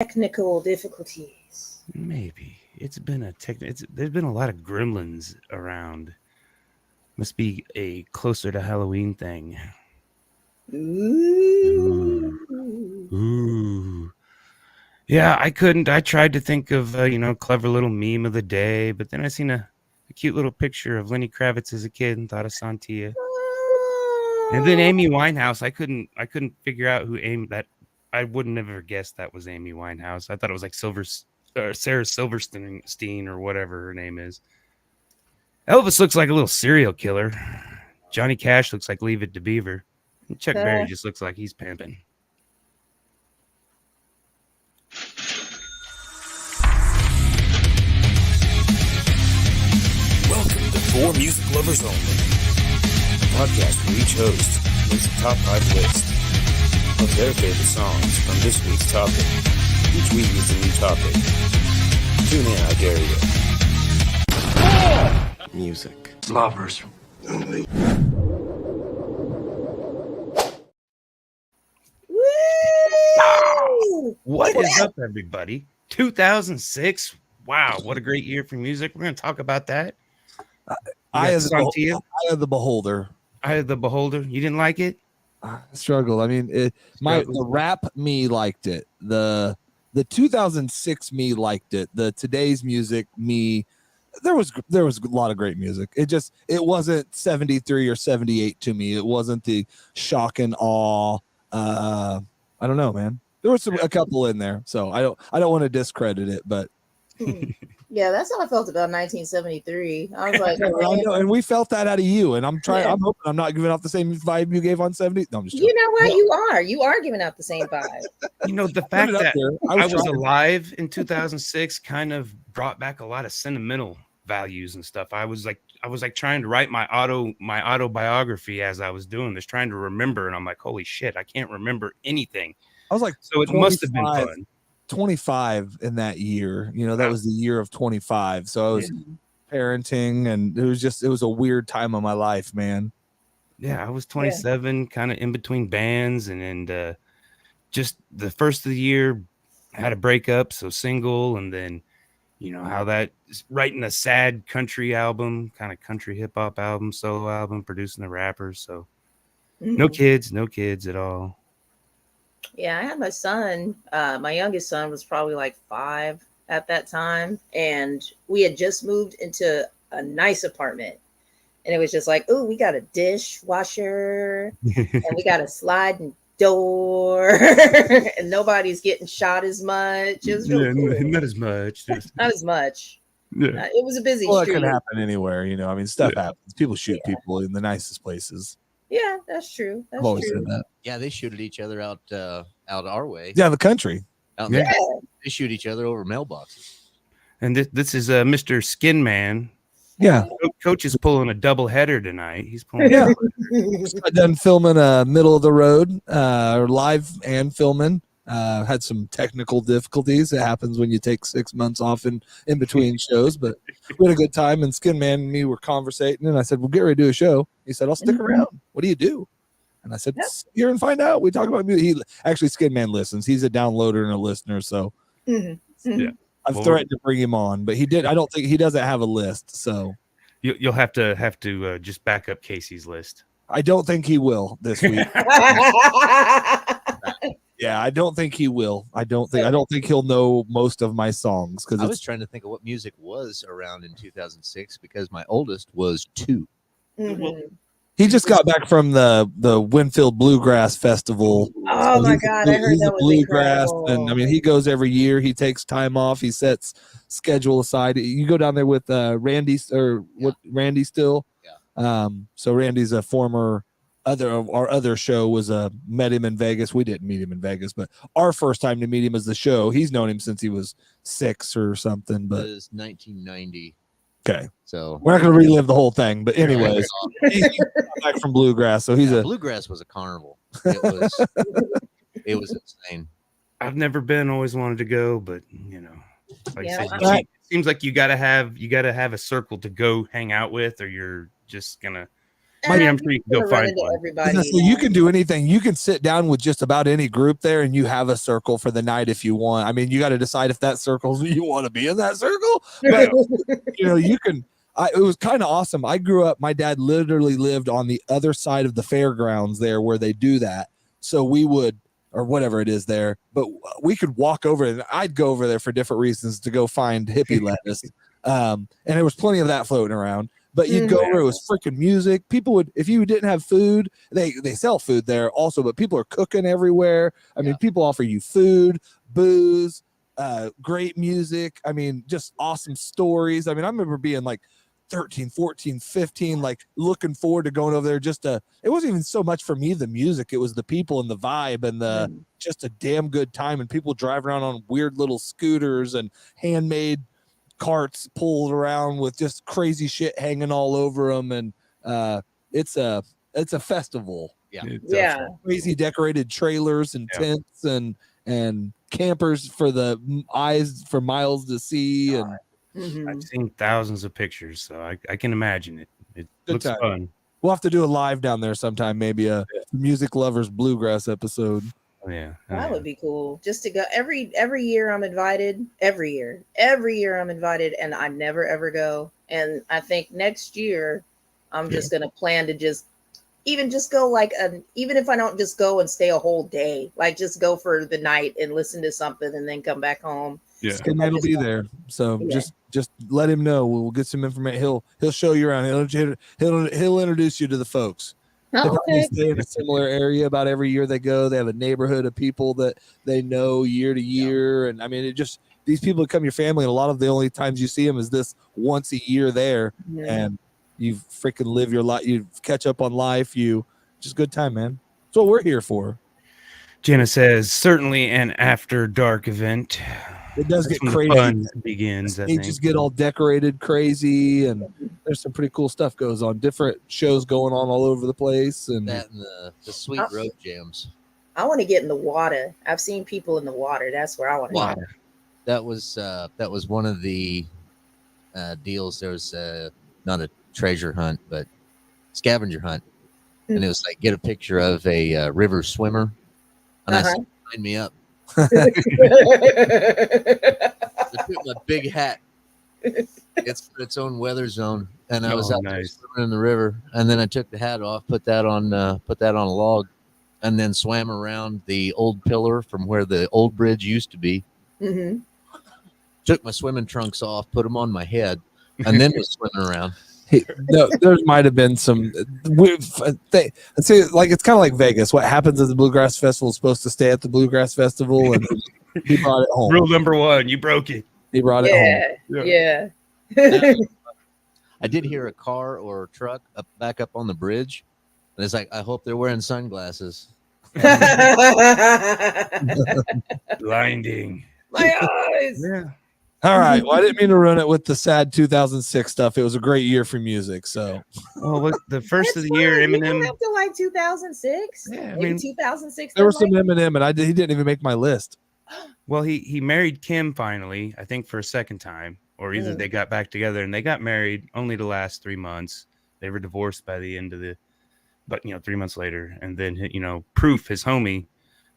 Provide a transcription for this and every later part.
Technical difficulties. Maybe it's been there's been a lot of gremlins around. Must be a closer to Halloween thing. Ooh. Ooh. Yeah, I couldn't. I tried to think of clever little meme of the day, but then I seen a cute little picture of Lenny Kravitz as a kid and thought of Sontia. And then Amy Winehouse. I couldn't figure out who Amy that. I would never guessed that was Amy Winehouse. I thought it was like Sarah Silverstein or whatever her name is. Elvis looks like a little serial killer. Johnny Cash looks like Leave It to Beaver. And Chuck Berry just looks like he's pimping. Welcome to For Music Lovers Only, a podcast where each host makes a top 5 list of their favorite songs from this week's topic. Each week is a new topic. Tune in, I dare you. Music Lovers Only. What is up, everybody? 2006. Wow, what a great year for music. We're going to talk about that. Eye of the Beholder. Eye of the Beholder. You didn't like it? I struggled. I mean, the rap me liked it. The 2006 me liked it. The today's music me, there was a lot of great music. It wasn't 73 or 78 to me. It wasn't the shock and awe. I don't know, man. There was a couple in there, so I don't want to discredit it, but Yeah, that's how I felt about 1973. I was like, I know, and we felt that out of you. And I'm hoping I'm not giving off the same vibe you gave on 70. No, I'm just joking. You know what? You are giving out the same vibe. The fact that I was alive in 2006 kind of brought back a lot of sentimental values and stuff. I was like trying to write my autobiography as I was doing this, trying to remember, and I'm like, holy shit, I can't remember anything. I was like, so it must have been fun. 25 in that year, that was the year of 25. So I was parenting, and it was a weird time of my life, man. Yeah, I was 27, kind of in between bands, and just the first of the year had a breakup, so single, and then how that writing a sad country album, kind of country hip hop album, solo album, producing the rappers. So no kids at all. Yeah, I had my son. My youngest son was probably like 5 at that time, and we had just moved into a nice apartment, and it was just like, oh, we got a dishwasher and we got a sliding door, and nobody's getting shot as much. It was really cool. Not as much. Not as much. Yeah, it was a busy street. It could happen anywhere, I mean, stuff happens. People shoot people in the nicest places. Yeah, that's true. I've always said that. Yeah, they shoot at each other out our way. Yeah, the country. They shoot each other over mailboxes. And this is Mr. Skin Man. Yeah, Coach is pulling a double header tonight. He's pulling. Yeah, I done filming middle of the road, live and filming. Had some technical difficulties. It happens when you take 6 months off in between shows, but we had a good time. And Skin Man and me were conversating, and I said, "We'll get ready to do a show." He said, "I'll stick around. What do you do?" And I said, "Sit here and find out." We talk about music. He actually, Skin Man listens. He's a downloader and a listener, so yeah. I've threatened to bring him on, but he did. I don't think he doesn't have a list, so you'll have to just back up Casey's list. I don't think he will this week. Yeah, I don't think he will. I don't think he'll know most of my songs, because I was trying to think of what music was around in 2006 because my oldest was 2. He just got back from the Winfield Bluegrass Festival. Oh my God, I heard that was bluegrass, incredible. and I mean, he goes every year. He takes time off. He sets schedule aside. You go down there with Randy still. Yeah. So Randy's a former our other show was met him in Vegas. We didn't meet him in Vegas, but our first time to meet him is the show. He's known him since he was 6 or something. But it was 1990. Okay, so we're not going to relive the whole thing. But anyways, he's back from Bluegrass, so he's Bluegrass was a carnival. It was insane. I've never been. Always wanted to go, but like I said, it seems like you gotta have a circle to go hang out with, or you're just gonna I mean, I'm sure you can go gonna run find into one. everybody. So you can do anything. You can sit down with just about any group there, and you have a circle for the night if you want. I mean, you got to decide if that circle you want to be in that circle. But you can. It was kind of awesome. I grew up. My dad literally lived on the other side of the fairgrounds there, where they do that. So we would, or whatever it is there, but we could walk over, and I'd go over there for different reasons to go find hippie lettuce. And there was plenty of that floating around. But you'd go where it was freaking music. People would, if you didn't have food, they sell food there also, but people are cooking everywhere. I mean, people offer you food, booze, great music. I mean, just awesome stories. I mean, I remember being like 13, 14, 15, like looking forward to going over there it wasn't even so much for me, the music, it was the people and the vibe and just a damn good time. And people drive around on weird little scooters and handmade carts pulled around with just crazy shit hanging all over them, and it's a festival. Yeah. Crazy decorated trailers and tents and campers for the eyes for miles to see. And I've seen thousands of pictures, so I can imagine it. It looks fun. We'll have to do a live down there sometime, maybe a Music Lovers Bluegrass episode. That would be cool. Just to go every year I'm invited. Every year I'm invited, and I never ever go. And I think next year I'm just gonna plan to just go like even if I don't just go and stay a whole day, like just go for the night and listen to something and then come back home. Yeah, Skidmate will be there. So just let him know. We'll get some information. He'll show you around. He'll introduce you to the folks. Oh, They okay. stay in a similar area about every year they go. They have a neighborhood of people that they know year to year. And I mean, these people become your family. And a lot of the only times you see them is this once a year there. And you freaking live your life. You catch up on life. Just good time, man. That's what we're here for. Jenna says, certainly an after dark event. It does That's get when crazy. The fun begins. They just get all decorated crazy, and there's some pretty cool stuff goes on. Different shows going on all over the place, and that and the sweet road jams. I want to get in the water. I've seen people in the water. That's where I want to go. That was one of the deals. There was not a treasure hunt, but scavenger hunt, and it was like get a picture of a river swimmer, and I said, sign me up. I took my big hat. It's its own weather zone, and I was out there swimming in the river. And then I took the hat off, put that on a log, and then swam around the old pillar from where the old bridge used to be. Took my swimming trunks off, put them on my head, and then was swimming around. There might have been some see, like it's kind of like Vegas. What happens at the Bluegrass Festival is supposed to stay at the Bluegrass Festival, and he brought it home. Rule number 1, you broke it. He brought it home. Yeah. I did hear a car or a truck back up on the bridge, and it's like, I hope they're wearing sunglasses. Blinding. My eyes. Yeah. All right. Well, I didn't mean to run it with the sad 2006 stuff. It was a great year for music. So, well, look, the first of the year, Eminem. Up to like 2006. Yeah, maybe 2006. There was some Eminem, and he didn't even make my list. Well, he married Kim finally, I think for a second time, or either they got back together, and they got married only to last 3 months. They were divorced by the end of 3 months later. And then, Proof, his homie,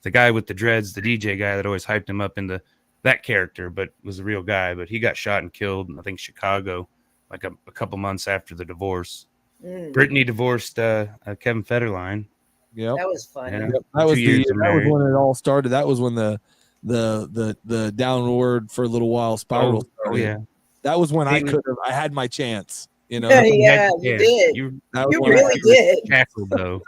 the guy with the dreads, the DJ guy that always hyped him up into that character, but was a real guy, but he got shot and killed in, I think, Chicago, like a couple months after the divorce. Brittany divorced Kevin Federline. Yeah, that was fun. Yeah. That was when it all started. That was when the downward for a little while spiral started. Oh yeah, that was when I had my chance. You did. You really did. Shackled, though.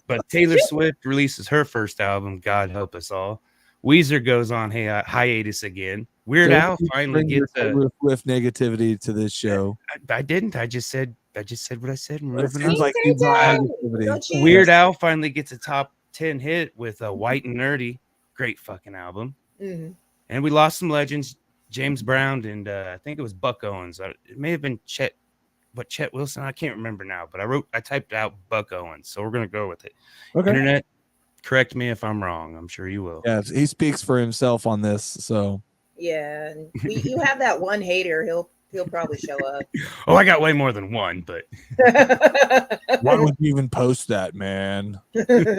But Taylor Swift releases her first album, God Help Us All. Weezer goes on hiatus again. Weird Al finally gets Taylor Swift negativity to this show. I didn't. I just said what I said. It seems like negativity. Weird Al finally gets a top 10 hit with White and Nerdy. Great fucking album. And we lost some legends. James Brown and I think it was Buck Owens. It may have been Chet Wilson. I can't remember now, but I typed out Buck Owens, so we're gonna go with it. Okay. Internet, correct me if I'm wrong. I'm sure you will. Yeah, he speaks for himself on this. So yeah, you have that one hater. He'll probably show up. Oh, I got way more than one, but Why would you even post that, man?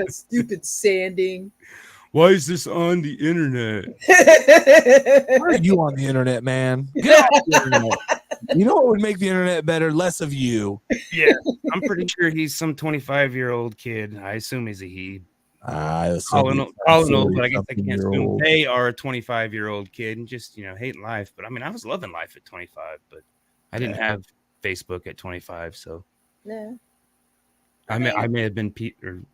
Stupid sanding. why is this on the internet? Why are you on the internet, man? Get off the internet. You know what would make the internet better? Less of you. Yeah, I'm pretty sure he's some 25-year-old kid. I assume he's a he. Calling old, but I guess I can't assume they are a 25-year-old kid and just, hating life. But I mean, I was loving life at 25, but I didn't have Facebook at 25, so no. I may have been picking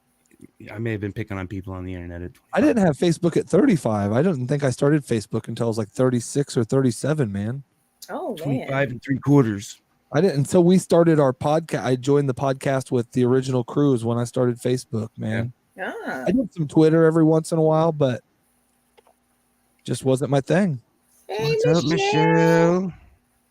on people on the internet at 25. I didn't have Facebook at 35. I don't think I started Facebook until I was like 36 or 37, man. Oh, 25 and 3/4. I didn't until we started our podcast. I joined the podcast with the original crews when I started Facebook, man. Yeah. Ah. I did some Twitter every once in a while, but just wasn't my thing. Hey, What's up, Michelle?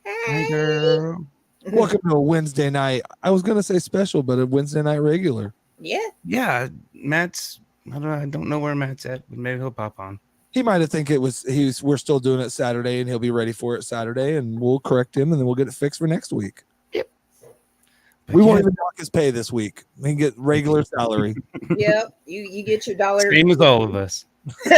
Hey, girl. Welcome to a Wednesday night. I was gonna say special, but a Wednesday night regular. Yeah. Matt's. I don't know where Matt's at, but maybe he'll pop on. He might have think we're still doing it Saturday, and he'll be ready for it Saturday, and we'll correct him, and then we'll get it fixed for next week. Yep. We won't even knock his pay this week. We can get regular salary. Yep. You get your dollar. Same as all of us. You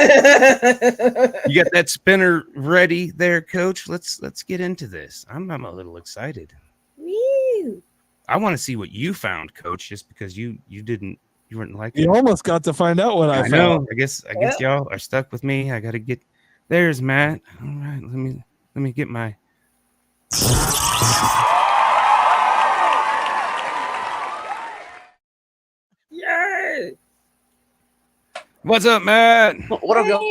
got that spinner ready there, Coach? Let's get into this. I'm a little excited. Woo. I want to see what you found, Coach, just because you weren't like You almost got to find out what I found. know. I guess y'all are stuck with me. I got to get. There's Matt. All right, let me get my. Yay. What's up, Matt? What up, y'all?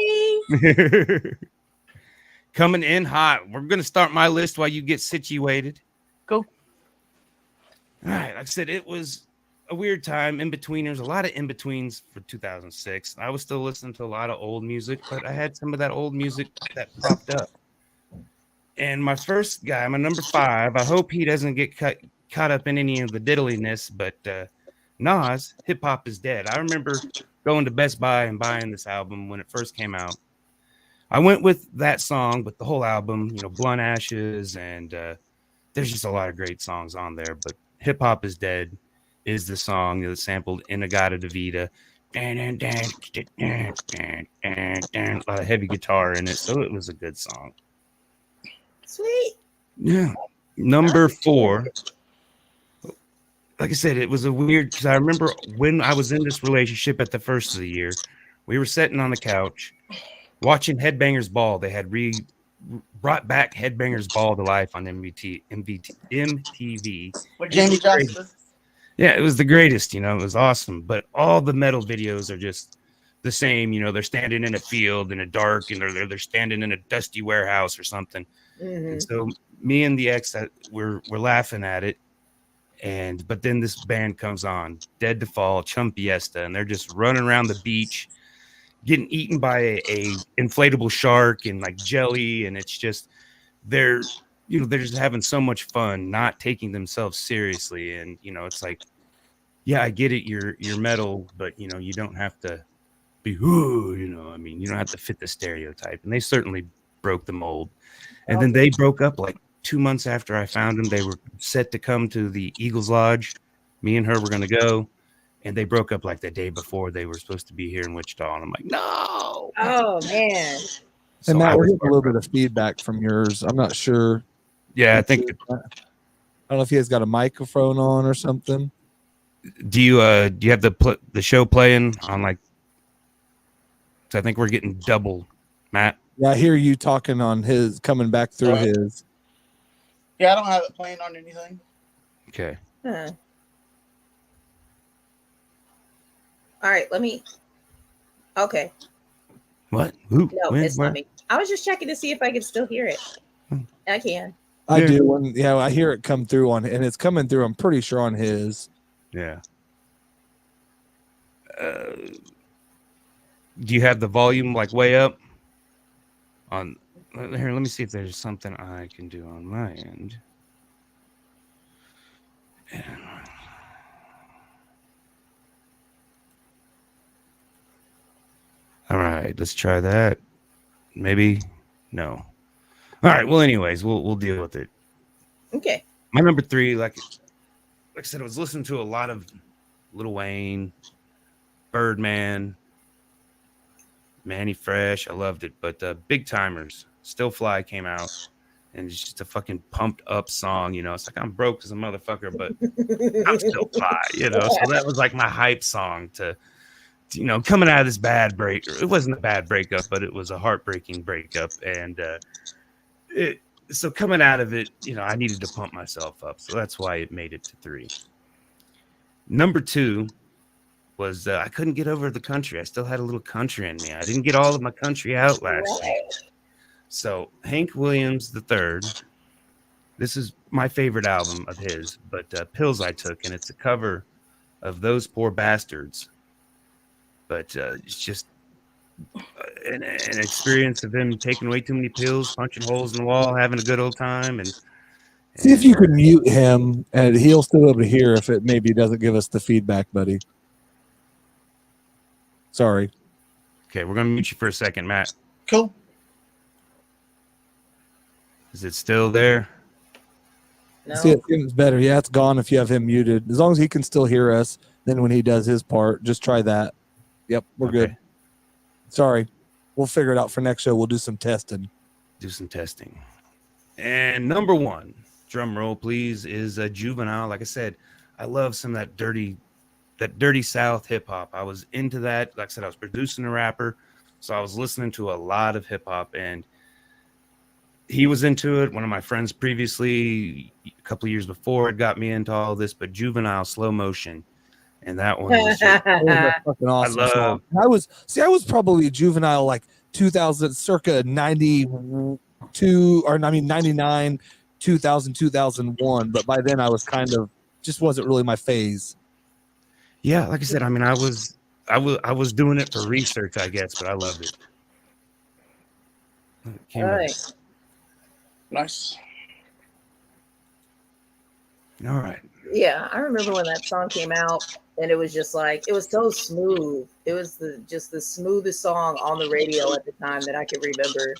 Coming in hot. We're gonna start my list while you get situated. Go. All right. Like I said, it was a weird time. There's a lot of in-betweens for 2006. I was still listening to a lot of old music, but I had some of that old music that popped up. And my first guy, my number 5, I hope he doesn't get caught up in any of the diddliness, but Nas, Hip Hop is Dead. I remember going to Best Buy and buying this album when it first came out. I went with that song, but the whole album, Blunt Ashes, and there's just a lot of great songs on there, but Hip Hop is Dead is the song that sampled In-A-Gadda-Da-Vida. A lot of heavy guitar in it, so it was a good song. Sweet. Yeah. Number 4. Like I said, it was a weird, because I remember when I was in this relationship at the first of the year, we were sitting on the couch watching Headbangers Ball. They had brought back Headbangers Ball to life on MTV. With Jamie Johnson. Yeah, it was the greatest, it was awesome. But all the metal videos are just the same, they're standing in a field in a dark, and they're standing in a dusty warehouse or something. Mm-hmm. And so me and the ex, we're laughing at it. But then this band comes on, Dead to Fall, Chum Fiesta, and they're just running around the beach, getting eaten by a inflatable shark and like jelly, and it's just they're just having so much fun, not taking themselves seriously. And it's like, yeah, I get it, you're metal, but you don't have to be you don't have to fit the stereotype. And they certainly broke the mold. And then they broke up like 2 months after I found them. They were set to come to the Eagles Lodge. Me and her were going to go, and they broke up like the day before they were supposed to be here in Wichita. And I'm like, no. Oh, man. So And Matt, we're getting a little bit of feedback from yours. I'm not sure. Yeah, I think. I don't know if he has got a microphone on or something. Do you have the show playing on like? So I think we're getting double, Matt. Yeah, I hear you talking on his, coming back through his. Yeah, I don't have it playing on anything. Okay. Huh. All right, let me. Okay. What? Ooh, No, it's not me. I was just checking to see if I could still hear it. I can. I do. I hear it come through and it's coming through, I'm pretty sure, on his. Yeah. Do you have the volume like way up? On here, let me see if there's something I can do on my end. All right, let's try that. Maybe no. All right. Well, anyways, we'll deal with it. Okay. My number 3, like I said, I was listening to a lot of Lil Wayne, Birdman, Manny Fresh. I loved it. But Big Timers, Still Fly came out. And it's just a fucking pumped up song, you know. It's like I'm broke as a motherfucker, but I'm still fly, you know. So that was like my hype song to you know, coming out of this bad break. It wasn't a bad breakup, but it was a heartbreaking breakup. And so coming out of it, you know, I needed to pump myself up. So that's why it made it to 3. Number 2 was I couldn't get over the country. I still had a little country in me. I didn't get all of my country out last year. So Hank Williams III, this is my favorite album of his, but Pills I Took, and it's a cover of Those Poor Bastards. But it's just an experience of him taking way too many pills, punching holes in the wall, having a good old time. And see if you can mute him, and he'll still be able to hear if it maybe doesn't give us the feedback, buddy. Sorry. Okay, we're going to mute you for a second, Matt. Cool. Is it still there? No. See if it's better. Yeah, it's gone if you have him muted. As long as he can still hear us, then when he does his part, just try that. Yep, we're good. Sorry. We'll figure it out for next show. We'll do some testing. And number 1, drum roll, please, is Juvenile. Like I said, I love some of that dirty South hip hop. I was into that. Like I said, I was producing a rapper, so I was listening to a lot of hip hop, and he was into it. One of my friends previously, a couple of years before, had got me into all this, but Juvenile, Slow Motion. And that one was just, fucking awesome. I was probably Juvenile like 2000, circa 92, or I mean 99, 2000, 2001. But by then I was kind of just wasn't really my phase. Yeah, like I said, I mean, I was doing it for research, I guess, but I loved it. All right. Nice. All right. Yeah, I remember when that song came out, and it was just like, it was so smooth. It was just the smoothest song on the radio at the time that I could remember.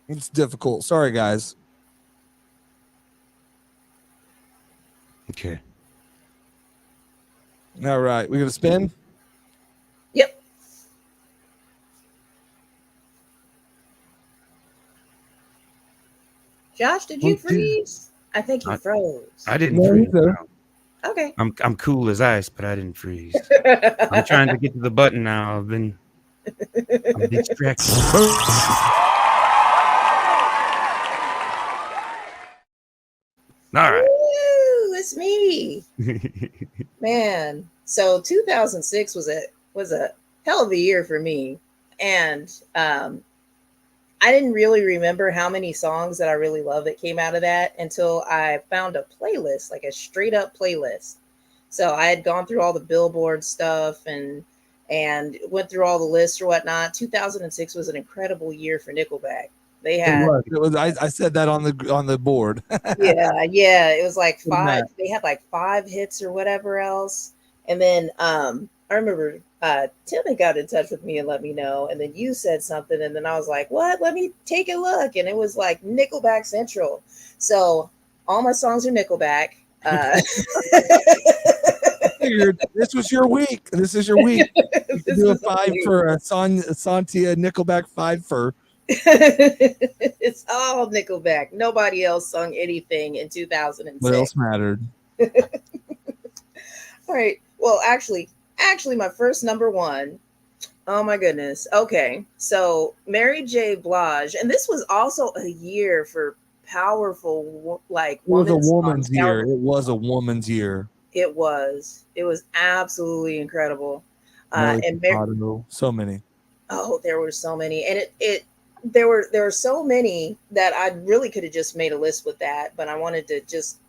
It's difficult. Sorry, guys. Okay. All right. We going to spin? Yep. Josh, did you freeze? I think you froze. I didn't freeze. Okay. I'm cool as ice, but I didn't freeze. I'm trying to get to the button now. I'm distracted. All right. Woo, it's me. Man. So 2006 was a hell of a year for me. And I didn't really remember how many songs that I really love that came out of that until I found a playlist, like a straight up playlist. So I had gone through all the Billboard stuff and went through all the lists or whatnot. 2006 was an incredible year for Nickelback. They had it was I said that on the board. yeah. It was like 5. They had like 5 hits or whatever else. And then I remember Tim had got in touch with me and let me know. And then you said something. And then I was like, what? Let me take a look. And it was like Nickelback Central. So all my songs are Nickelback. This was your week. This is your week. You can do a 5 for a Sontia Nickelback 5 for. It's all Nickelback. Nobody else sung anything in 2006. What else mattered? All right. Well, actually, my first number 1. Oh my goodness. Okay. So Mary J. Blige, and this was also a year for powerful, like, it was a woman's year. It was a woman's year. It was absolutely incredible. And so many. Oh, there were so many, and there were so many that I really could have just made a list with that, but I wanted to just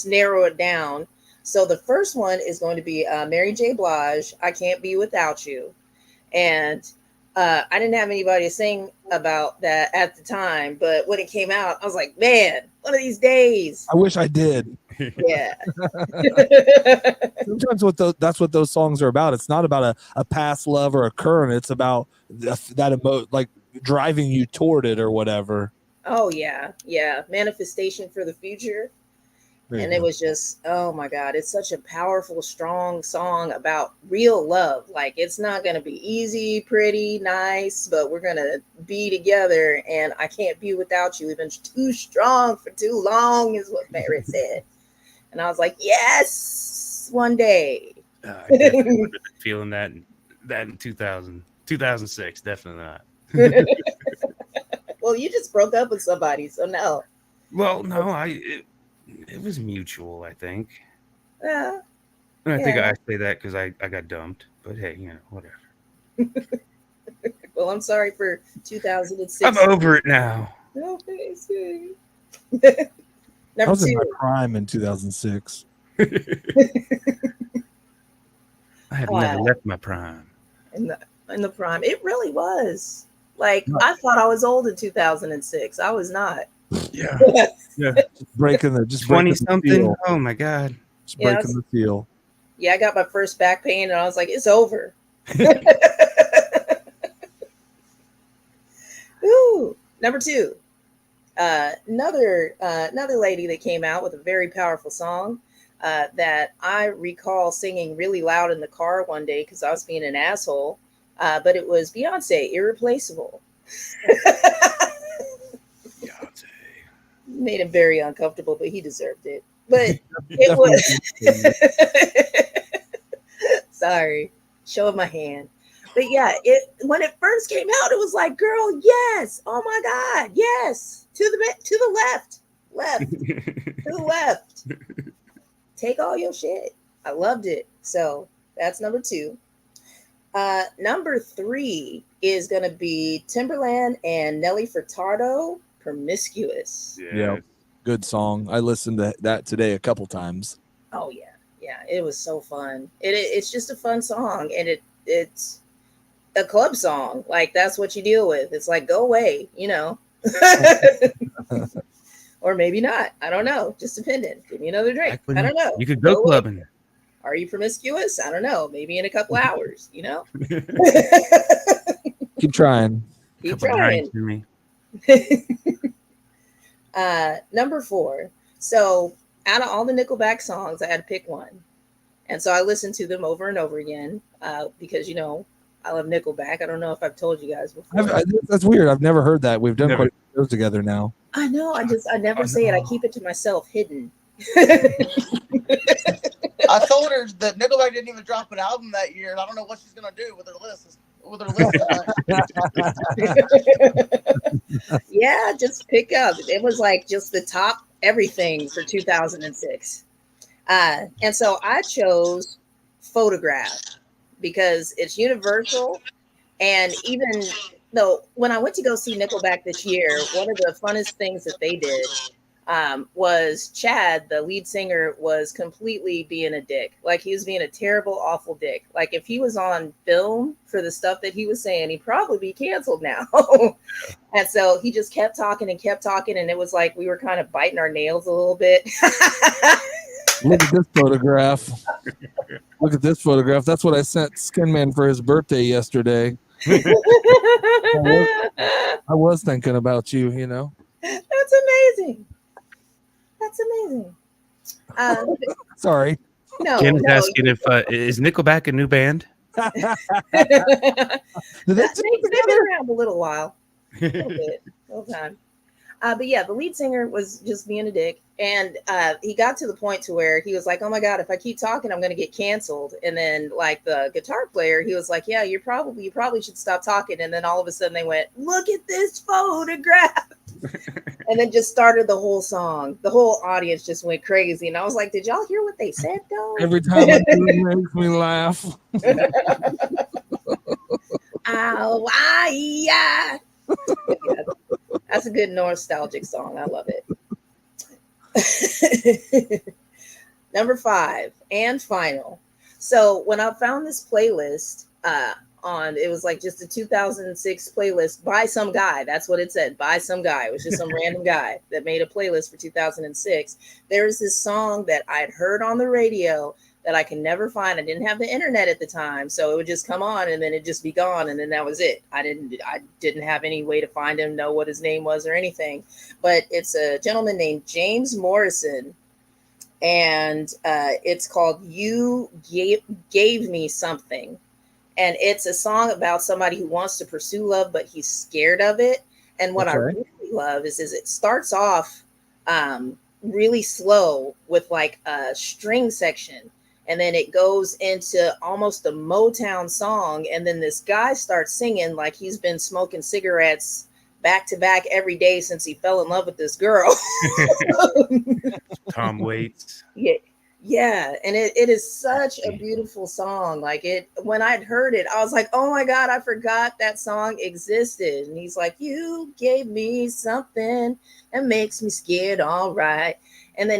narrow it down. So the first one is going to be Mary J. Blige, I Can't Be Without You. And I didn't have anybody to sing about that at the time, but when it came out, I was like, man, one of these days. I wish I did. Yeah. Sometimes that's what those songs are about. It's not about a past love or a current. It's about that like driving you toward it or whatever. Oh yeah, yeah. Manifestation for the Future. There you And go. it was just, oh my God, it's such a powerful, strong song about real love. Like, it's not going to be easy, pretty, nice, but we're going to be together. And I can't be without you. We've been too strong for too long, is what Barrett said. And I was like, yes, one day. I definitely would have been feeling that in 2006. Definitely not. Well, you just broke up with somebody, so no. Well, no, it was mutual, I think. Yeah, And I think yeah. I say that because I got dumped. But hey, whatever. Well, I'm sorry for 2006. I'm over it now. I Number was in my 2. prime in 2006. I have never left my prime. in the prime. It really was. Like, No. I thought I was old in 2006. I was not. Yeah. Breaking the 20 something. seal. Oh my God. Just breaking the seal. Yeah, I got my first back pain and I was like, it's over. Ooh, number 2. Another lady that came out with a very powerful song that I recall singing really loud in the car one day because I was being an asshole. But it was Beyonce, Irreplaceable. Beyonce. Made him very uncomfortable, but he deserved it. But it was sorry, show of my hand. But yeah, when it first came out, it was like, girl, yes, oh my God, yes, to the left, to the left. Take all your shit. I loved it. So that's number 2. Number 3 is gonna be Timberland and Nelly Furtado, Promiscuous. Yeah, good song. I listened to that today a couple times. Oh yeah, it was so fun. It's just a fun song, and it's a club song. Like, that's what you deal with. It's like, go away, or maybe not. I don't know. Just depending. Give me another drink. I don't know. You could go clubbing. Away. Are you promiscuous? I don't know. Maybe in a couple hours. Keep trying. Keep trying. Number 4. So out of all the Nickelback songs, I had to pick one. And so I listened to them over and over again because, I love Nickelback. I don't know if I've told you guys before. That's weird. I've never heard that. We've done quite a few shows together now. I know. I never say it. I keep it to myself, hidden. I told her that Nickelback didn't even drop an album that year, and I don't know what she's gonna do with her list. Yeah, just pick up. It was like just the top everything for 2006. And so I chose Photograph because it's universal. And even though when I went to go see Nickelback this year, one of the funnest things that they did was Chad, the lead singer, was completely being a dick. Like, he was being a terrible, awful dick. Like, if he was on film for the stuff that he was saying, he'd probably be canceled now. And so he just kept talking, and it was like we were kind of biting our nails a little bit. Look at this photograph. Look at this photograph. That's what I sent Skin Man for his birthday yesterday. I was thinking about you, That's amazing. Sorry. No, Jen is asking if is Nickelback a new band? They've been around a little while. A little bit. Little time. But yeah, the lead singer was just being a dick. And he got to the point to where he was like, oh my God, if I keep talking, I'm going to get canceled. And then like the guitar player, he was like, yeah, you probably should stop talking. And then all of a sudden they went, look at this photograph. And then just started the whole song. The whole audience just went crazy. And I was like, did y'all hear what they said though? Every time I do it makes me laugh. Ow, yeah. That's a good nostalgic song. I love it. Number 5 and final. So when I found this playlist it was like just a 2006 playlist by some guy. That's what it said, by some guy. It was just some random guy that made a playlist for 2006. There's this song that I'd heard on the radio that I can never find. I didn't have the internet at the time, so it would just come on and then it'd just be gone, and then that was it. I didn't have any way to find him, know what his name was or anything. But it's a gentleman named James Morrison, and it's called "You Gave Me Something," and it's a song about somebody who wants to pursue love, but he's scared of it. And what I really love is it starts off really slow with like a string section, and then it goes into almost a Motown song, and then this guy starts singing like he's been smoking cigarettes back to back every day since he fell in love with this girl. Tom Waits. Yeah, and it is such a beautiful song. Like, when I'd heard it, I was like, oh my God, I forgot that song existed. And he's like, you gave me something that makes me scared, all right. And then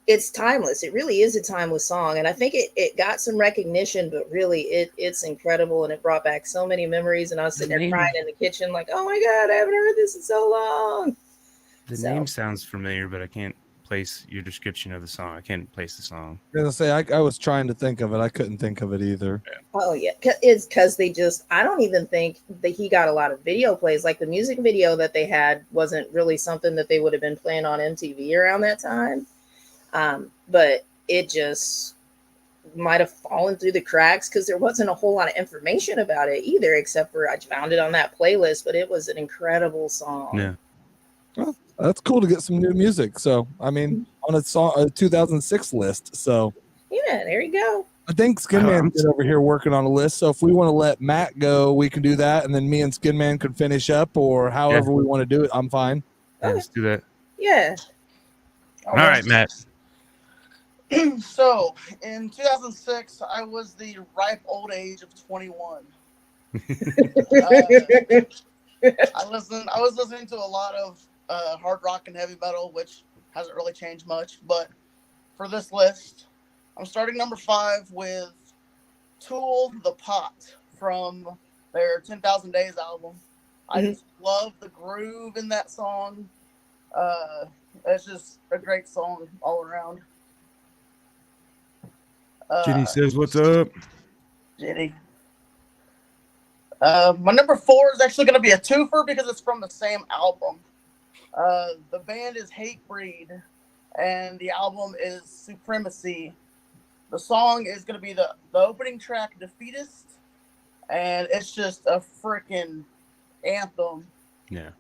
it's timeless. It really is a timeless song. And I think it got some recognition, but really it's incredible. And it brought back so many memories. And I was sitting there crying in the kitchen like, oh my God, I haven't heard this in so long. The name sounds familiar, but I can't place your description of the song. I can't place the song. I was gonna say I was trying to think of it. I couldn't think of it either. Oh yeah, it's because I don't even think that he got a lot of video plays. Like the music video that they had wasn't really something that they would have been playing on MTV around that time. But it just might have fallen through the cracks because there wasn't a whole lot of information about it either, except for I found it on that playlist. But it was an incredible song. Yeah. Well, that's cool to get some new music. So, I mean, on a 2006 list. So, yeah, there you go. I think Skin Man's been over here working on a list. So, if we want to let Matt go, we can do that. And then me and Skin Man could finish up, or however we want to do it. I'm fine. Yeah, let's do that. Yeah. All right, Matt. So, in 2006, I was the ripe old age of 21. I was listening to a lot of hard rock and heavy metal, which hasn't really changed much. But for this list, I'm starting number 5 with Tool the Pot from their 10,000 Days album. I just love the groove in that song. It's just a great song all around. Jenny says, what's up? Jenny. My number 4 is actually going to be a twofer because it's from the same album. The band is Hatebreed, and the album is Supremacy. The song is going to be the opening track, Defeatist, and it's just a freaking anthem. Yeah.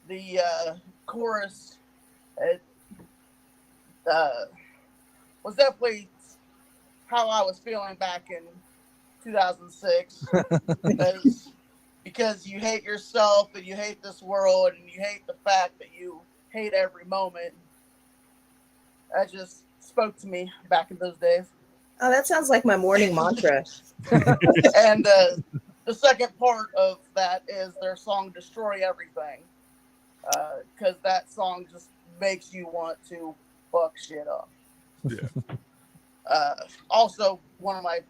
The chorus was definitely how I was feeling back in 2006. Because you hate yourself and you hate this world and you hate the fact that you hate every moment. That just spoke to me back in those days. Oh, that sounds like my morning mantra. And the second part of that is their song Destroy Everything. Because that song just makes you want to fuck shit up. Yeah. Also, one of my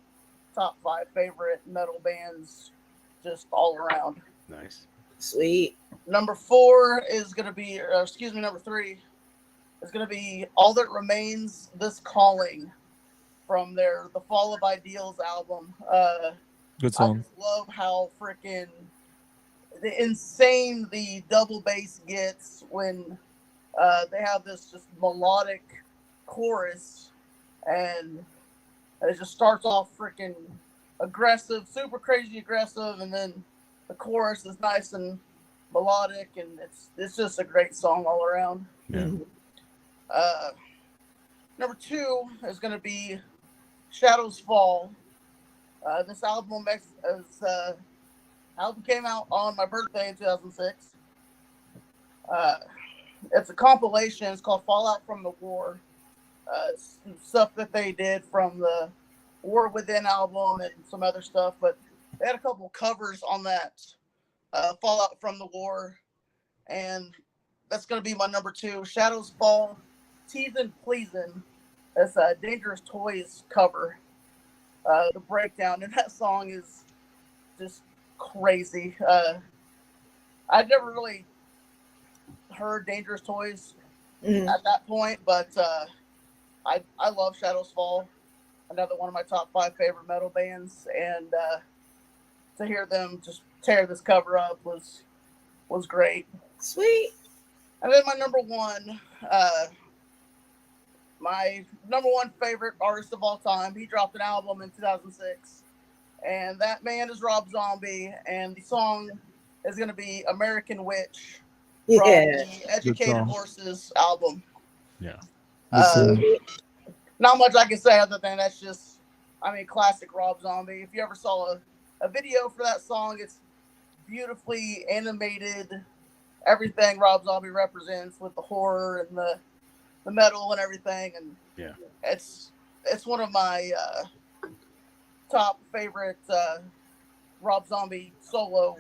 top 5 favorite metal bands, just all around. Nice. Sweet. Number 4 is going to be, number 3 is going to be All That Remains, This Calling, from their The Fall of Ideals album. Good song. I just love how freaking insane the double bass gets when they have this just melodic chorus, and it just starts off freaking aggressive, super crazy aggressive, and then the chorus is nice and melodic, and it's just a great song all around. Yeah. Number 2 is going to be Shadows Fall. This album came out on my birthday in 2006. It's a compilation. It's called Fallout from the War. Stuff that they did from the War Within album and some other stuff, but they had a couple covers on that Fallout from the War, and that's going to be my number 2. Shadows Fall, Teasin' Pleasin'. That's a Dangerous Toys cover. The breakdown in that song is just crazy. I'd never really heard Dangerous Toys at that point, but I love Shadows Fall, another one of my top 5 favorite metal bands, and to hear them just tear this cover up was great. Sweet. And then my number one favorite artist of all time, he dropped an album in 2006, and that man is Rob Zombie, and the song is going to be American Witch from the Educated Horses album. Yeah. Not much I can say other than that's just, classic Rob Zombie. If you ever saw a video for that song, it's beautifully animated. Everything Rob Zombie represents with the horror and the metal and everything, and it's one of my top favorite Rob Zombie solo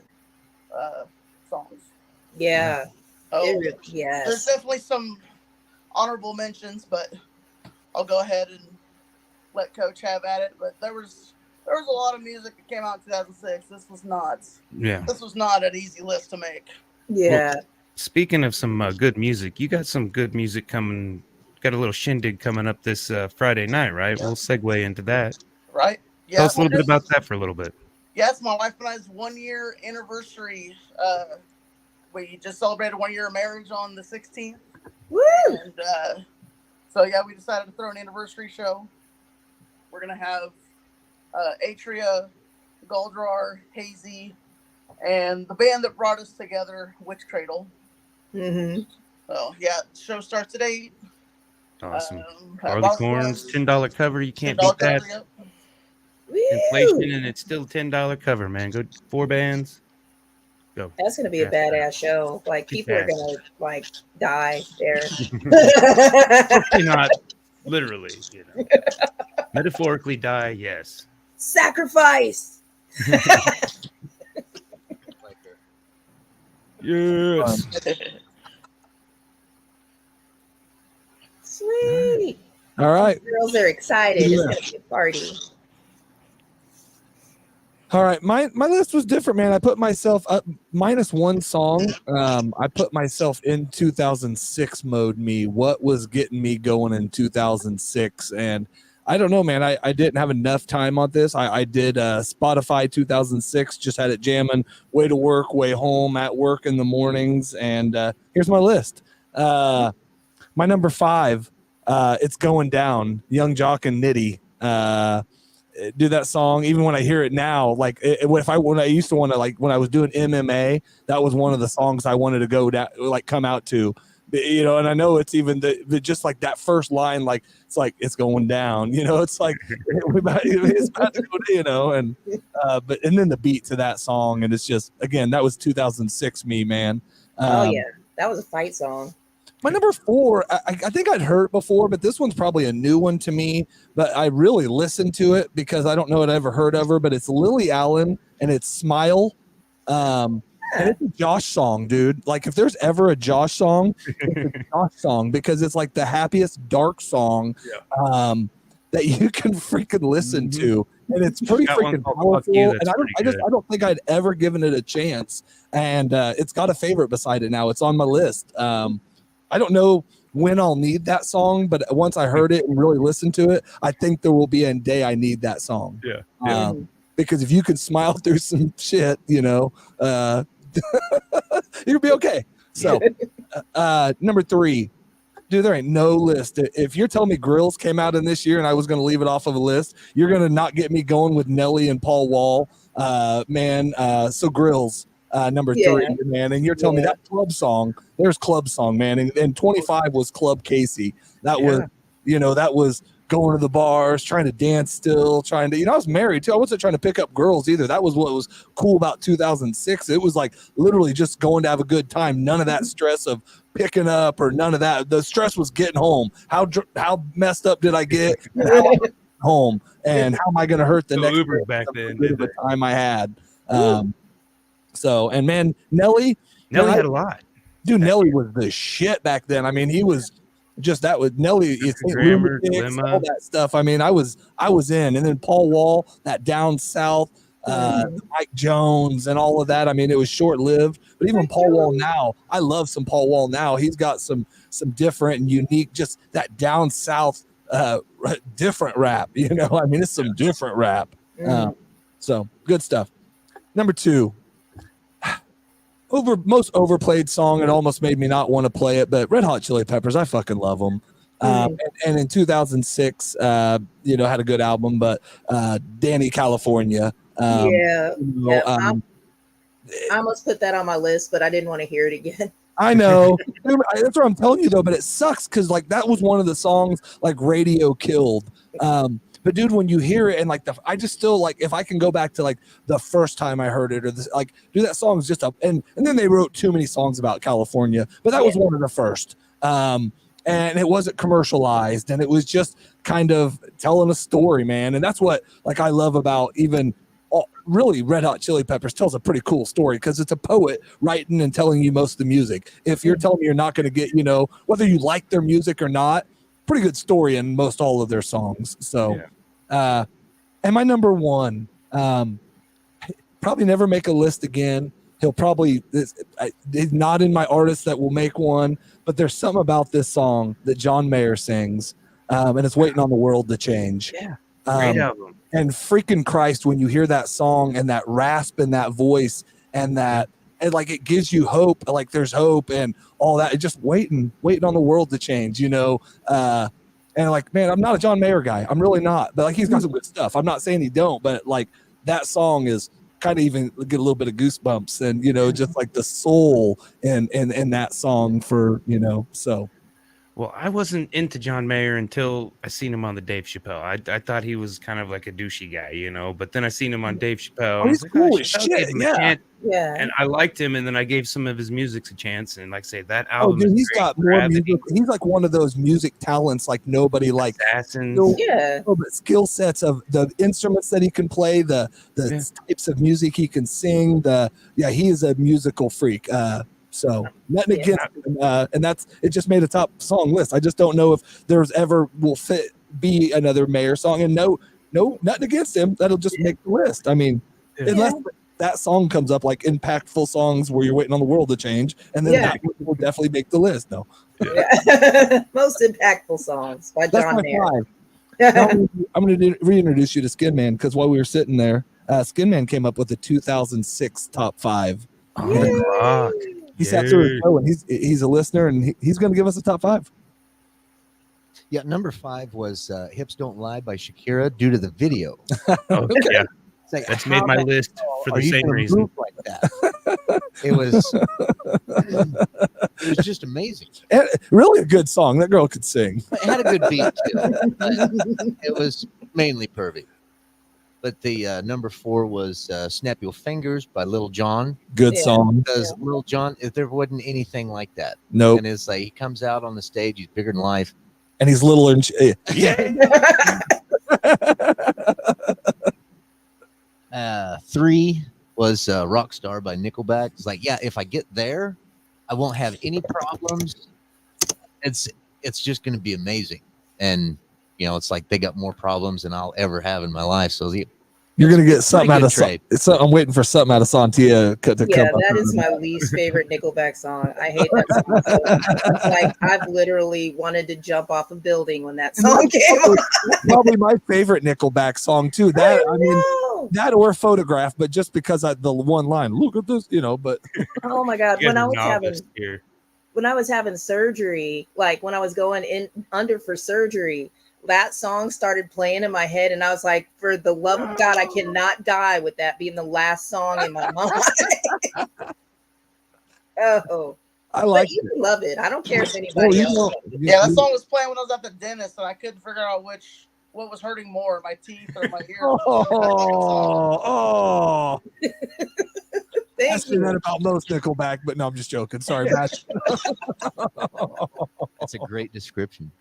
songs. Yeah. Oh, yes. There's definitely some honorable mentions, but I'll go ahead and let Coach have at it. But there was a lot of music that came out in 2006. This was not an easy list to make. Yeah. Well, speaking of some good music, you got some good music coming. Got a little shindig coming up this Friday night, right? We'll segue into that. Right. Yeah. Tell us a little bit about that for a little bit. Yes, my wife and I's 1-year anniversary. We just celebrated 1 year of marriage on the 16th. Woo! And so we decided to throw an anniversary show. We're gonna have Atria, Goldrar, Hazy, and the band that brought us together, Witch Cradle. Mm-hmm. So the show starts at 8. Awesome. Barleycorns, $10 cover. You can't beat that. Yep. Inflation, and it's still $10 cover, man. Go 4 bands. Go. That's gonna be a badass show. Like, people are gonna die there. Hopefully not literally, metaphorically die. Yes. Sacrifice. Yes. Sweet. All right. Girls are excited. It's gonna be a party. All right, my list was different, man. I put myself up minus 1 song. I put myself in 2006 mode. What was getting me going in 2006? And I don't know, man. I didn't have enough time on this. I did Spotify 2006, just had it jamming way to work, way home, at work in the mornings. And here's my list. My number 5, It's Going Down, Young Jock and Nitty. Do that song even when I hear it now. Like when I used to want to, like when I was doing MMA, that was one of the songs I wanted to go down, like come out to, and I know it's even the just like that first line, like it's like it's going down, it's like it's about to go, and and then the beat to that song, and it's just, again, that was 2006 me, man. Oh yeah, that was a fight song. My number 4, I think I'd heard it before, but this one's probably a new one to me. But I really listened to it because I don't know if I ever heard of her, but it's Lily Allen and it's Smile. And it's a Josh song, dude. Like, if there's ever a Josh song, it's a Josh song, because it's like the happiest dark song that you can freaking listen to. And it's pretty freaking powerful. And I don't think I'd ever given it a chance. And it's got a favorite beside it now. It's on my list. I don't know when I'll need that song, but once I heard it and really listened to it, I think there will be a day I need that song. Yeah. Because if you could smile through some shit, you'll be okay. So, number 3, dude, there ain't no list. If you're telling me Grills came out in this year and I was going to leave it off of a list, you're going to not get me going with Nelly and Paul Wall, man. So Grills. Number 3, man, and you're telling me that club song, there's club song, man, and 25 was Club Casey. That was, that was going to the bars, trying to dance still, trying to, I was married too. I wasn't trying to pick up girls either. That was what was cool about 2006. It was like literally just going to have a good time. None of that stress of picking up or none of that. The stress was getting home. How messed up did I get? And how am I getting home? And how am I going to hurt the next Uber back then? The time I had. So, and man, Nelly had a lot. Dude, Nelly was the shit back then. I mean, he was just that with Nelly, Grammar, all that stuff. I mean, I was in, and then Paul Wall, that Down South, Mike Jones, and all of that. I mean, it was short lived. But even Paul Wall now, I love some Paul Wall now. He's got some different and unique, just that Down South different rap. You know, I mean, it's some different rap. So good stuff. Number 2, most overplayed song. It almost made me not want to play it, but Red Hot Chili Peppers, I fucking love them. And in 2006, you know, had a good album, but Danny California. I almost put that on my list, but I didn't want to hear it again. I know. That's what I'm telling you, though, but it sucks because, like, that was one of the songs, like, radio killed. But, dude, when you hear it and, like, I just still, like, if I can go back to, like, the first time I heard it or this, like, dude, that song is just up. And then they wrote too many songs about California, but that was one of the first. And it wasn't commercialized, and it was just kind of telling a story, man. And that's what, like, I love about even really Red Hot Chili Peppers tells a pretty cool story because it's a poet writing and telling you most of the music. If you're telling me you're not going to get, you know, whether you like their music or not, pretty good story in most all of their songs. So, and my number 1, probably never make a list again. He'll probably, he's not in my artists that will make one, but there's something about this song that John Mayer sings, and it's Waiting on the World to Change. Yeah, great album. And freaking Christ, when you hear that song and that rasp in that voice and that, and like it gives you hope, like there's hope and all that. It's just waiting on the world to change, you know. And like, man, I'm not a John Mayer guy. I'm really not. But like, he's got some good stuff. I'm not saying he don't, but like that song is kind of even get a little bit of goosebumps and, you know, just like the soul in that song for, you know, so. Well, I wasn't into John Mayer until I seen him on the Dave Chappelle. I thought he was kind of like a douchey guy, you know, but then I seen him on Dave Chappelle. Oh, he's cool as shit. Yeah. And I liked him, and then I gave some of his music a chance, and like I say, that album. Oh, dude, he's got more gravity. music. He's like one of those music talents like nobody like. Assassins. But skill sets of the instruments that he can play, the types of music he can sing. He is a musical freak. So nothing against him, and that's it. Just made a top song list. I just don't know if there's ever will be another Mayer song. And no, nothing against him. That'll just make the list. I mean, unless that song comes up like impactful songs where you're waiting on the world to change, and then that will definitely make the list. No, most impactful songs by John Mayer. I'm going to reintroduce you to Skin Man because while we were sitting there, Skin Man came up with the 2006 top 5. He sat through his show, and he's a listener, and he's going to give us a top 5. Yeah, number 5 was "Hips Don't Lie" by Shakira due to the video. Yeah, like, that's made my list for the same reason. Like that. It was just amazing. And really a good song. That girl could sing. It had a good beat too. It was mainly pervy. But the number 4 was "Snap Your Fingers" by Lil Jon. Good song. Because Lil Jon, if there wasn't anything like that. Nope. And it's like he comes out on the stage, he's bigger than life. And he's littler and yeah. 3 was "Rockstar" by Nickelback. It's like, if I get there, I won't have any problems. It's just going to be amazing. And you know, it's like they got more problems than I'll ever have in my life. So you're going to get something out of I'm waiting for something out of Sontia to come up. Yeah, that is my least favorite Nickelback song. I hate that song. It's like I've literally wanted to jump off a building when that song came on. Probably my favorite Nickelback song too. That I mean, that or Photograph, but just because the one line, look at this, you know. But oh my God, when I was having surgery, like when I was going under for surgery, that song started playing in my head, and I was like, for the love of God, I cannot die with that being the last song in my mind. I like it. You love it. I don't care if anybody else. Yeah, that song was playing when I was at the dentist, and I couldn't figure out what was hurting more, my teeth or my ear. I say that about most Nickelback, but no, I'm just joking. Sorry, Matt. That's a great description.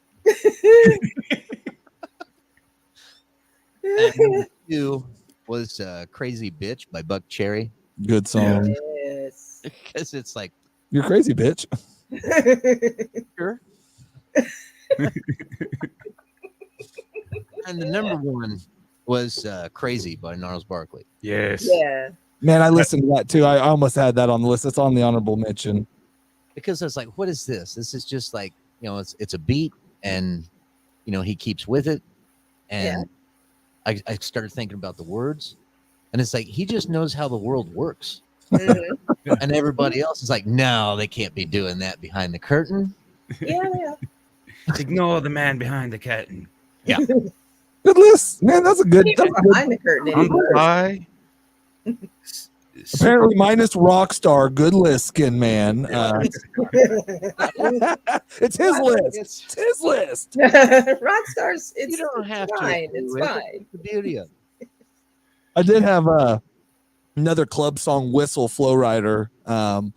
Number 2 was "Crazy Bitch" by Buck Cherry. Good song. Yes. Because it's like, you're crazy, bitch. Sure. And the number 1 was "Crazy" by Gnarls Barkley. Yes. Yeah. Man, I listened to that too. I almost had that on the list. It's on the honorable mention. Because I was like, what is this? This is just like, you know, it's a beat, and he keeps with it. And I started thinking about the words, and it's like he just knows how the world works. Mm-hmm. And everybody else is like, no, they can't be doing that behind the curtain. Yeah. Ignore the man behind the curtain. Yeah. Good list, man. That's a good. Even behind the curtain On the anymore. fly. Apparently, minus Rockstar. Good list, Skin Man. It's his list. It's his list. Rockstars, it's You don't have fine. to. It's It's fine. the beauty of it. I did have another club song, Whistle Flowrider, on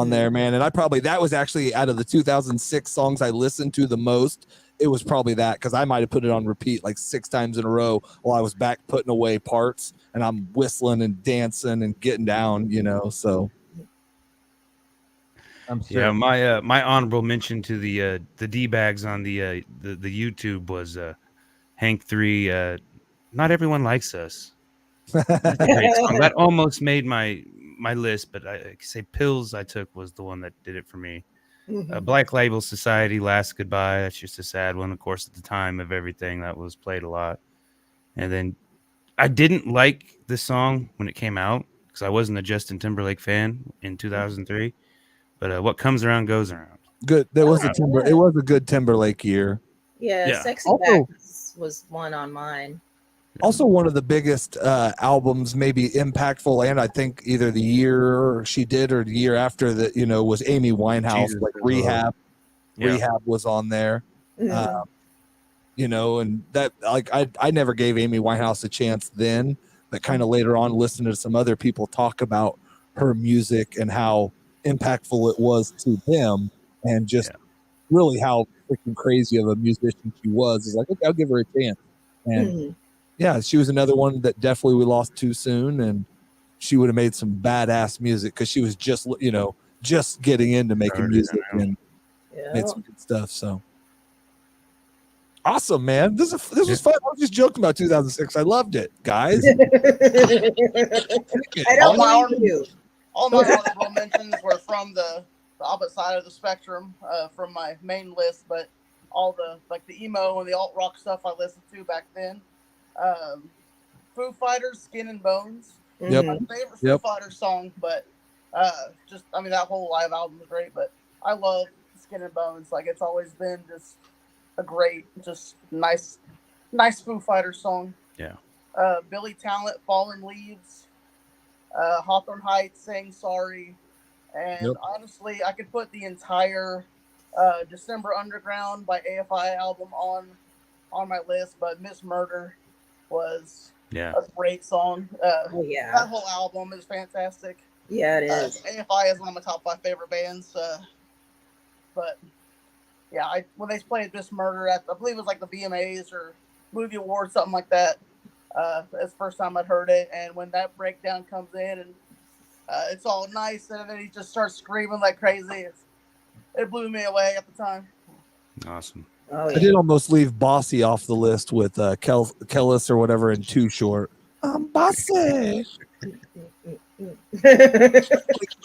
there, man. And that was actually out of the 2006 songs I listened to the most. It was probably that, because I might have put it on repeat like 6 times in a row while I was back putting away parts, and I'm whistling and dancing and getting down, so. I'm sure. Yeah, my honorable mention to the D-bags on the YouTube was Hank 3, Not Everyone Likes Us. That's a great song. That almost made my list, but I say Pills I Took was the one that did it for me. Black Label Society, Last Goodbye. That's just a sad one. Of course, at the time of everything, that was played a lot. And then I didn't like this song when it came out because I wasn't a Justin Timberlake fan in 2003. But What Comes Around Goes Around. Good. It was a good Timberlake year. Yeah. Sexy Also- Back was one on mine. Also, one of the biggest albums, maybe impactful, and I think either the year she did or the year after that, was Amy Winehouse. Jesus, like Lord. Rehab. Yeah. Rehab was on there. Mhm. And that, like, I never gave Amy Winehouse a chance then, but kind of later on, listening to some other people talk about her music and how impactful it was to them, and just really how freaking crazy of a musician she was. Is like, okay, I'll give her a chance. And Mhm. yeah, she was another one that definitely we lost too soon, and she would have made some badass music because she was just getting into making music and made some good stuff. So awesome, man! This was fun. I was just joking about 2006. I loved it, guys. I don't mind you. All my honorable mentions were from the opposite side of the spectrum from my main list, but all the emo and the alt rock stuff I listened to back then. Foo Fighters, Skin and Bones. Yep. My favorite Foo Fighters song, but that whole live album is great, but I love Skin and Bones. Like, it's always been just a great, just nice Foo Fighters song. Yeah. Billy Talent, Fallen Leaves. Hawthorne Heights, Saying Sorry. And honestly, I could put the entire December Underground by AFI album on my list, but Miss Murder was a great song. That whole album is fantastic. Yeah, it is. AFI is one of my top 5 favorite bands. But yeah, when they played Miss Murder at, I believe it was like the VMAs or Movie Awards, something like that. That's the first time I'd heard it, and when that breakdown comes in and it's all nice, and then he just starts screaming like crazy, it blew me away at the time. Awesome. Oh, yeah. I did almost leave Bossy off the list with Kellis or whatever in Too Short. I'm Bossy.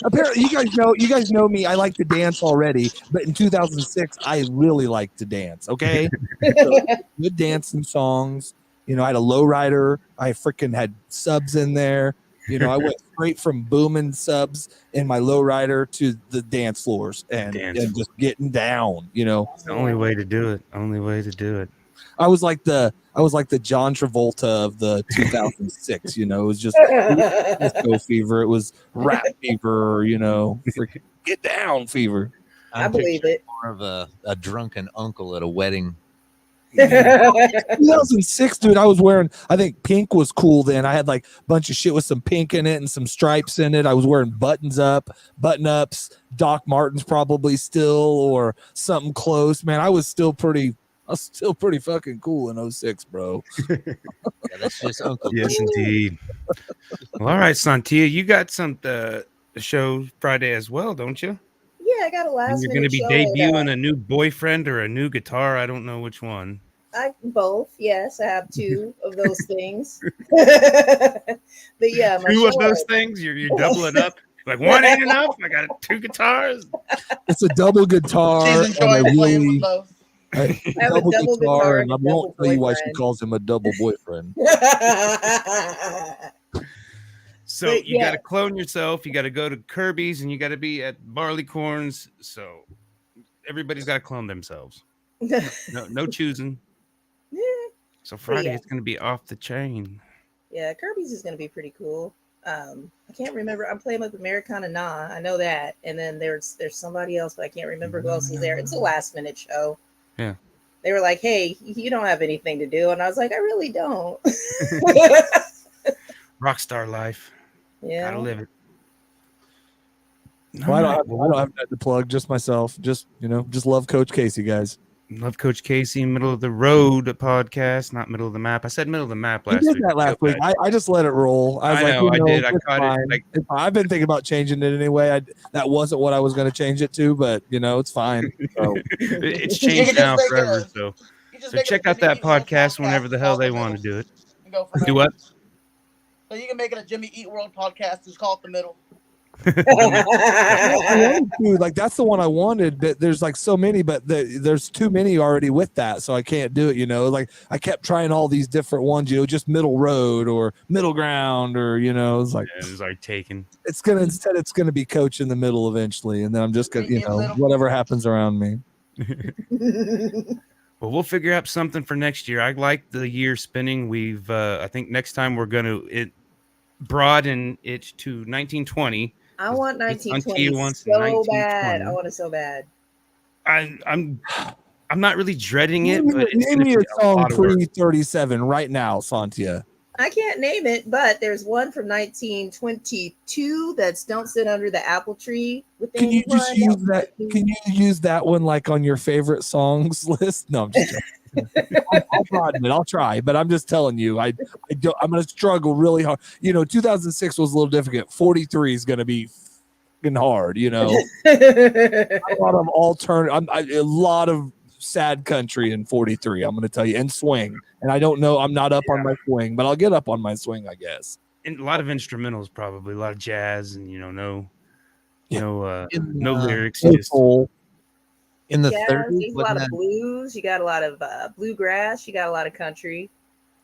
Apparently, you guys know me. I like to dance already, but in 2006, I really liked to dance. Okay, so, good dancing songs. I had a lowrider. I freaking had subs in there. I went straight from booming subs in my lowrider to the dance floors and just getting down. It's the only way to do it. Only way to do it. I was like the John Travolta of the 2006. It was just disco fever. It was rap fever. Freaking get down fever. I believe it. More of a drunken uncle at a wedding. 2006, dude. I was wearing, I think pink was cool then. I had like a bunch of shit with some pink in it and some stripes in it. I was wearing button ups, Doc Martens probably still, or something close. Man, I was still pretty fucking cool in 06, bro. Yeah, that's just Uncle. Yes, indeed. Well, all right, Sontia, you got some show Friday as well, don't you? Yeah, I got a last. You're going to be debuting a new boyfriend or a new guitar. I don't know which one. Both. Yes, I have 2 of those things. But yeah, 2 of those things. You're doubling up. Like, one ain't enough. I got 2 guitars. It's a double guitar. She's enjoying playing with both. Have a double double guitar, guitar and I and a won't double tell you why she boyfriend. calls him a double boyfriend. So But you got yeah. to clone yourself. You got to go to Kirby's, and you got to be at Barleycorns. So everybody's got to clone themselves. No choosing. Yeah. So Friday yeah. it's going to be off the chain. Yeah, Kirby's is going to be pretty cool. I can't remember. I'm playing with Americana Nah. I know that. And then there's somebody else, but I can't remember who else is there. It's a last minute show. Yeah. They were like, "Hey, you don't have anything to do," and I was like, "I really don't." Rockstar life. Yeah. Gotta live it. Well, I don't have that to plug. Just myself. Just love Coach Casey, guys. Love Coach Casey, Middle of the Road podcast, not Middle of the Map. I said Middle of the Map You last did week. that last week. I just let it roll. I was I know, I did. I it's caught fine. it. Like, It's fine. I've been thinking about changing it anyway. That wasn't what I was going to change it to, but it's fine. So. It's changed now forever. So check out that podcast whenever the hell they want to do it. Do what? So you can make it a Jimmy Eat World podcast. Just call it The Middle. Dude, like that's the one I wanted, but there's like so many, but there's too many already with that, so I can't do it. Like I kept trying all these different ones, just middle road or middle ground, or it's like it's like taken. It's gonna be Coach in the middle eventually, and then I'm just gonna whatever happens around me. Well, we'll figure out something for next year. I like the year spinning. We've I think next time we're gonna broaden it to 1920. I want 1920 so bad. I want it so bad. I'm not really dreading it, but name me a song pre-37 right now, Sontia. I can't name it, but there's one from 1922 that's "Don't Sit Under the Apple Tree." Can you just use that? Can you use that one like on your favorite songs list? No, I'm just joking. I'll try, but I'm just telling you, I'm going to struggle really hard. 2006 was a little difficult. 43 is going to be fucking hard. A lot of a lot of sad country in 43. I'm going to tell you, and swing. And I don't know. I'm not up on my swing, but I'll get up on my swing, I guess. And a lot of instrumentals, probably a lot of jazz, and no lyrics. Just in the 30s, a lot of blues. You got a lot of bluegrass. You got a lot of country.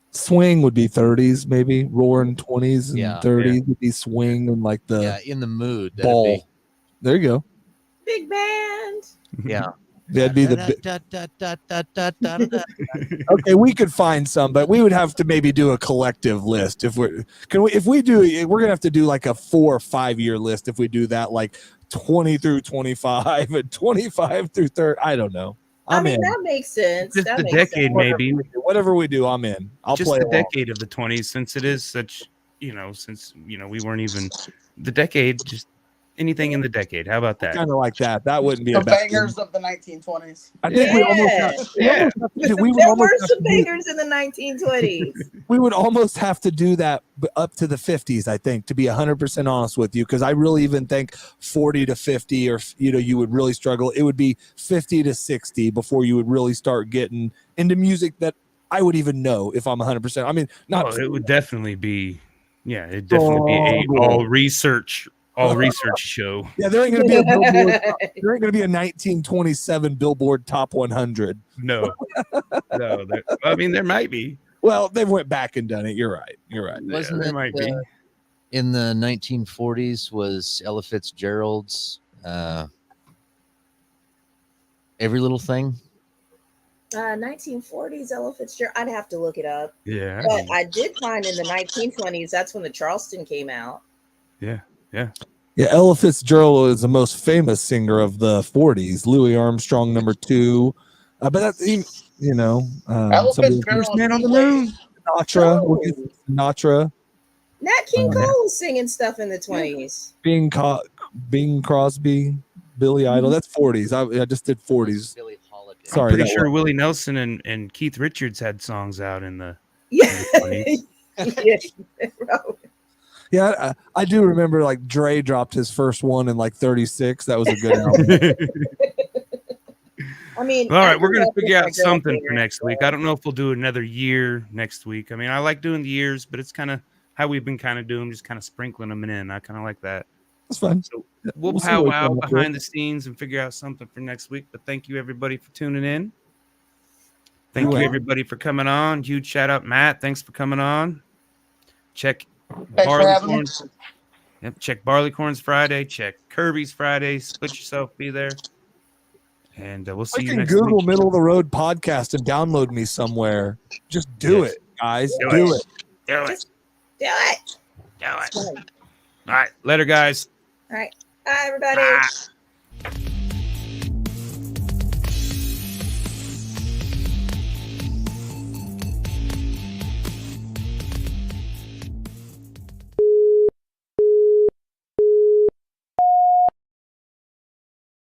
Swing would be 30s, maybe roaring 20s and 30s would be swing and like the in the mood ball. There you go. Big band. Yeah. That'd be the okay. We could find some, but we would have to maybe do a collective list. We're gonna have to do like a 4 or 5 year list. If we do that, like 20 through 25 and 25 through 30. I don't know. I mean, that makes sense. Just the decade, maybe. Whatever we do, I'm in. I'll just play the decade of the 20s, since it is such, since we weren't even the decade. Just anything in the decade. How about that? Kind of like that. That wouldn't be the a bad bangers of the 1920s. I think we almost there were some bangers in the 1920s. We would almost have to do that up to the 50s, I think, to be 100% honest with you, because I really even think 40 to 50 or you would really struggle. It would be 50 to 60 before you would really start getting into music that I would even know if I'm 100%. I mean, it would definitely be it'd definitely be all research show. Yeah, there ain't gonna be a Billboard. There ain't gonna be a 1927 Billboard Top 100. No. I mean, there might be. Well, they went back and done it. You're right. Wasn't there might be. In the 1940s was Ella Fitzgerald's Every Little Thing? 1940s Ella Fitzgerald. I'd have to look it up. Yeah. But I did find in the 1920s, that's when the Charleston came out. Yeah. Ella Fitzgerald is the most famous singer of the 40s. Louis Armstrong, number 2. But that's Ella Fitzgerald, Man on the Moon. Sinatra. Nat King Cole was singing stuff in the 20s. Bing Crosby, Billy Idol. That's 40s. I just did 40s. Billie Holiday. Sorry, I'm pretty sure Willie Nelson and Keith Richards had songs out in the Yeah. 20s. Yeah, I do remember like Dre dropped his first one in like 36. That was a good album. I mean, all right, we're going to figure out something for next week. I don't know if we'll do another year next week. I mean, I like doing the years, but it's kind of how we've been kind of doing, just kind of sprinkling them in. I kind of like that. That's fun. So we'll powwow behind the scenes and figure out something for next week. But thank you, everybody, for tuning in. Thank you, Cool. everybody, for coming on. Huge shout out, Matt. Thanks for coming on. Check Thanks for having me. Barleycorns. Yep, check Barleycorns Friday. Check Kirby's Friday. Split yourself, be there. And we'll see I you can next Google week. Middle of the Road podcast and download me somewhere. Just do Yes. it, guys. Do Do it. it. Do it. Just do it. Do it. It's fun. All right. Later, guys. All right. Bye, everybody. Ah.